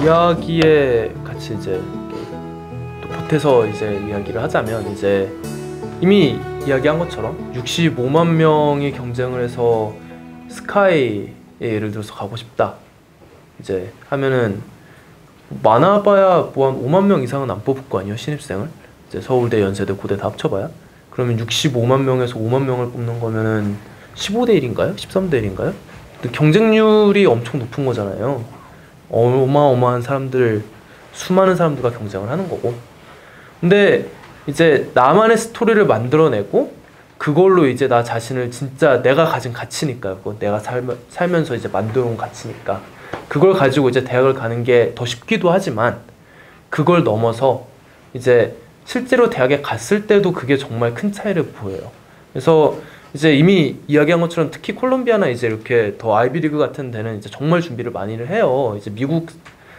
이야기에 같이 이제 또 보태서 이제 이야기를 하자면 이제 이미 이야기한 것처럼 65만 명이 경쟁을 해서 스카이에 예를 들어서 가고 싶다 이제 하면은 많아봐야 뭐 한 5만 명 이상은 안 뽑을 거 아니에요, 신입생을. 이제 서울대, 연세대, 고대 다 합쳐봐야. 그러면 65만 명에서 5만 명을 뽑는 거면은 15대 1인가요? 13대 1인가요? 경쟁률이 엄청 높은 거잖아요. 어마어마한 사람들, 수많은 사람들과 경쟁을 하는 거고. 근데 이제 나만의 스토리를 만들어내고 그걸로 이제 나 자신을 진짜 내가 가진 가치니까요. 그건 내가 살면서 이제 만들어온 가치니까 그걸 가지고 이제 대학을 가는 게 더 쉽기도 하지만 그걸 넘어서 이제 실제로 대학에 갔을 때도 그게 정말 큰 차이를 보여요. 그래서 이제 이미 이야기한 것처럼 특히 콜롬비아나 이제 이렇게 더 아이비리그 같은 데는 이제 정말 준비를 많이를 해요. 이제 미국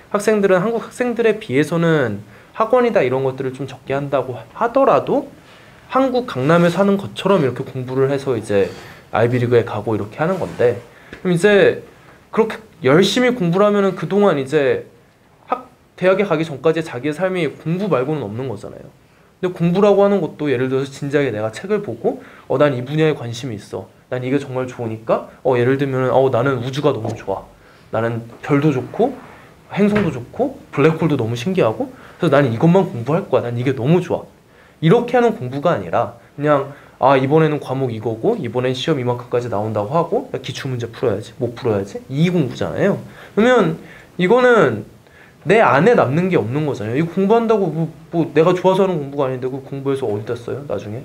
학생들은 한국 학생들에 비해서는 학원이다 이런 것들을 좀 적게 한다고 하더라도 한국 강남에서 하는 것처럼 이렇게 공부를 해서 이제 아이비리그에 가고 이렇게 하는 건데, 그럼 이제 그렇게 열심히 공부를 하면은 그동안 이제 대학에 가기 전까지 자기의 삶이 공부 말고는 없는 거잖아요. 근데 공부라고 하는 것도 예를 들어서 진지하게 내가 책을 보고 난 이 분야에 관심이 있어, 난 이게 정말 좋으니까 예를 들면 나는 우주가 너무 좋아, 나는 별도 좋고 행성도 좋고 블랙홀도 너무 신기하고 그래서 나는 이것만 공부할 거야, 난 이게 너무 좋아, 이렇게 하는 공부가 아니라 그냥 이번에는 과목 이거고 이번엔 시험 이만큼까지 나온다고 하고 기출문제 풀어야지, 못 풀어야지, 이 공부잖아요. 그러면 이거는 내 안에 남는 게 없는 거잖아요. 이거 공부한다고 뭐 내가 좋아서 하는 공부가 아닌데 그 공부해서 어디다 써요 나중에?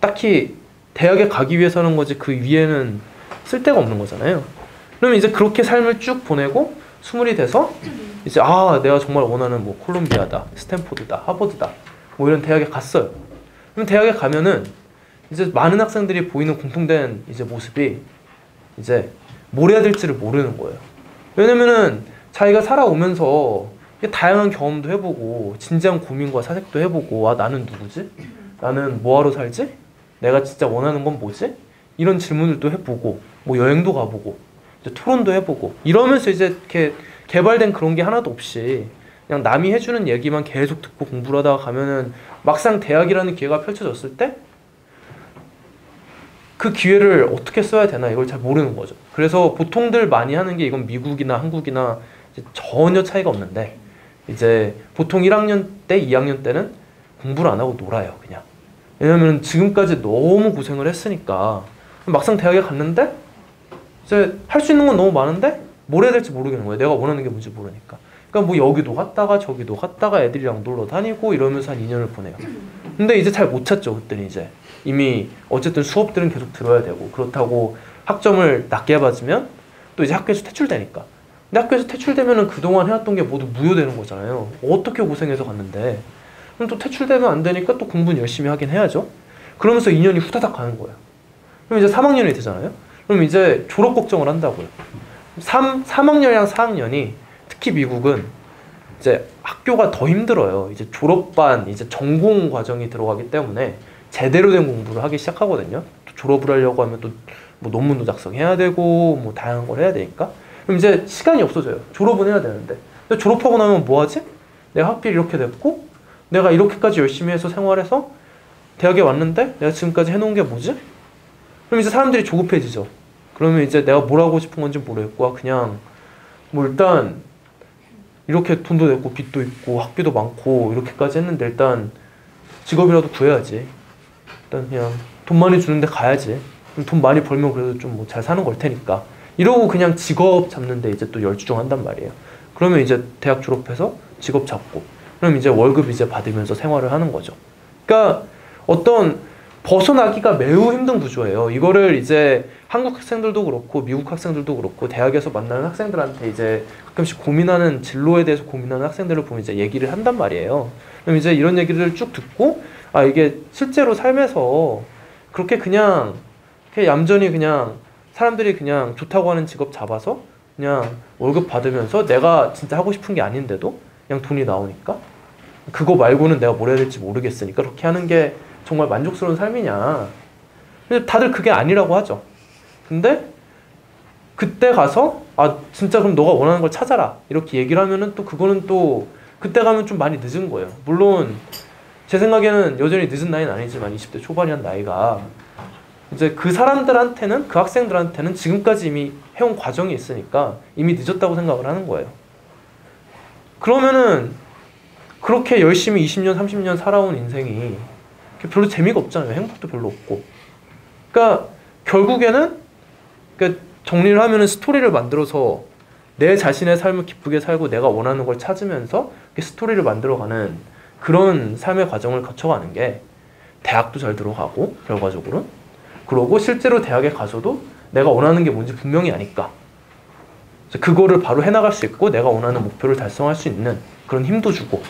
딱히 대학에 가기 위해서 하는 거지 그 위에는 쓸데가 없는 거잖아요. 그러면 이제 그렇게 삶을 쭉 보내고 스물이 돼서 이제 내가 정말 원하는 뭐 콜롬비아다, 스탠포드다, 하버드다 뭐 이런 대학에 갔어요. 그럼 대학에 가면은 이제 많은 학생들이 보이는 공통된 이제 모습이 이제 뭘 해야 될지를 모르는 거예요. 왜냐면은 자기가 살아오면서 다양한 경험도 해보고 진지한 고민과 사색도 해보고 나는 누구지? 나는 뭐하러 살지? 내가 진짜 원하는 건 뭐지? 이런 질문들도 해보고 뭐 여행도 가보고 이제 토론도 해보고 이러면서 이제 이렇게 개발된 그런 게 하나도 없이 그냥 남이 해주는 얘기만 계속 듣고 공부를 하다가 가면은 막상 대학이라는 기회가 펼쳐졌을 때 그 기회를 어떻게 써야 되나 이걸 잘 모르는 거죠. 그래서 보통들 많이 하는 게 이건 미국이나 한국이나 전혀 차이가 없는데 이제 보통 1학년 때, 2학년 때는 공부를 안 하고 놀아요, 그냥. 왜냐면 지금까지 너무 고생을 했으니까 막상 대학에 갔는데 이제 할 수 있는 건 너무 많은데 뭘 해야 될지 모르겠는 거예요. 내가 원하는 게 뭔지 모르니까. 그러니까 뭐 여기도 갔다가 저기도 갔다가 애들이랑 놀러 다니고 이러면서 한 2년을 보내요. 근데 이제 잘 못 찾죠, 그때는 이제. 이미 어쨌든 수업들은 계속 들어야 되고 그렇다고 학점을 낮게 받으면 또 이제 학교에서 퇴출되니까. 근데 학교에서 퇴출되면은 그동안 해왔던 게 모두 무효되는 거잖아요. 어떻게 고생해서 갔는데. 그럼 또 퇴출되면 안 되니까 또 공부는 열심히 하긴 해야죠. 그러면서 2년이 후다닥 가는 거예요. 그럼 이제 3학년이 되잖아요. 그럼 이제 졸업 걱정을 한다고요. 3학년이랑 4학년이 특히 미국은 이제 학교가 더 힘들어요. 이제 졸업반, 이제 전공 과정이 들어가기 때문에 제대로 된 공부를 하기 시작하거든요. 또 졸업을 하려고 하면 또 뭐 논문도 작성해야 되고 뭐 다양한 걸 해야 되니까. 그럼 이제 시간이 없어져요. 졸업은 해야 되는데. 근데 졸업하고 나면 뭐 하지? 내가 학비를 이렇게 냈고 내가 이렇게까지 열심히 해서 생활해서 대학에 왔는데 내가 지금까지 해놓은 게 뭐지? 그럼 이제 사람들이 조급해지죠. 그러면 이제 내가 뭘 하고 싶은 건지 모르겠고 그냥 뭐 일단 이렇게 돈도 냈고 빚도 있고 학비도 많고 이렇게까지 했는데 일단 직업이라도 구해야지. 일단 그냥 돈 많이 주는데 가야지. 돈 많이 벌면 그래도 좀 뭐 잘 사는 걸 테니까. 이러고 그냥 직업 잡는데 이제 또 열중한단 말이에요. 그러면 이제 대학 졸업해서 직업 잡고 그럼 이제 월급 이제 받으면서 생활을 하는 거죠. 그러니까 어떤 벗어나기가 매우 힘든 구조예요. 이거를 이제 한국 학생들도 그렇고 미국 학생들도 그렇고 대학에서 만나는 학생들한테 이제 가끔씩 고민하는 진로에 대해서 고민하는 학생들을 보면 이제 얘기를 한단 말이에요. 그럼 이제 이런 얘기를 쭉 듣고 이게 실제로 삶에서 그렇게 그냥 얌전히 그냥 사람들이 그냥 좋다고 하는 직업 잡아서 그냥 월급 받으면서 내가 진짜 하고 싶은 게 아닌데도 그냥 돈이 나오니까 그거 말고는 내가 뭘 해야 될지 모르겠으니까 그렇게 하는 게 정말 만족스러운 삶이냐. 근데 다들 그게 아니라고 하죠. 근데 그때 가서 아 진짜 그럼 너가 원하는 걸 찾아라 이렇게 얘기를 하면은 또 그거는 또 그때 가면 좀 많이 늦은 거예요. 물론 제 생각에는 여전히 늦은 나이는 아니지만 20대 초반이란 나이가 이제 그 사람들한테는 그 학생들한테는 지금까지 이미 해온 과정이 있으니까 이미 늦었다고 생각을 하는 거예요. 그러면은 그렇게 열심히 20년 30년 살아온 인생이 별로 재미가 없잖아요. 행복도 별로 없고. 그러니까 결국에는 그러니까 정리를 하면은 스토리를 만들어서 내 자신의 삶을 기쁘게 살고 내가 원하는 걸 찾으면서 스토리를 만들어가는 그런 삶의 과정을 거쳐가는 게 대학도 잘 들어가고 결과적으로 그러고 실제로 대학에 가서도 내가 원하는 게 뭔지 분명히 아니까 그거를 바로 해나갈 수 있고 내가 원하는 목표를 달성할 수 있는 그런 힘도 주고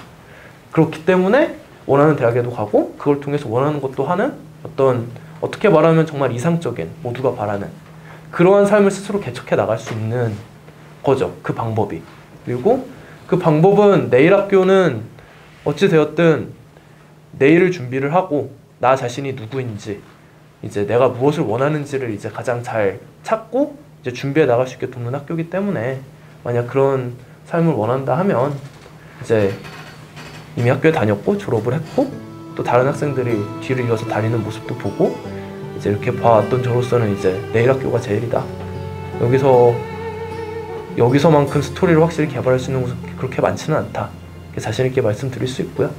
그렇기 때문에 원하는 대학에도 가고 그걸 통해서 원하는 것도 하는 어떤 어떻게 말하면 정말 이상적인 모두가 바라는 그러한 삶을 스스로 개척해 나갈 수 있는 거죠. 그 방법이. 그리고 그 방법은 내일 학교는 어찌 되었든 내일을 준비를 하고 나 자신이 누구인지 이제 내가 무엇을 원하는지를 이제 가장 잘 찾고 이제 준비해 나갈 수 있게 돕는 학교이기 때문에 만약 그런 삶을 원한다 하면 이제 이미 학교에 다녔고 졸업을 했고 또 다른 학생들이 뒤를 이어서 다니는 모습도 보고 이제 이렇게 봐왔던 저로서는 이제 내일 학교가 제일이다. 여기서만큼 스토리를 확실히 개발할 수 있는 곳은 그렇게 많지는 않다. 자신 있게 말씀드릴 수 있고요.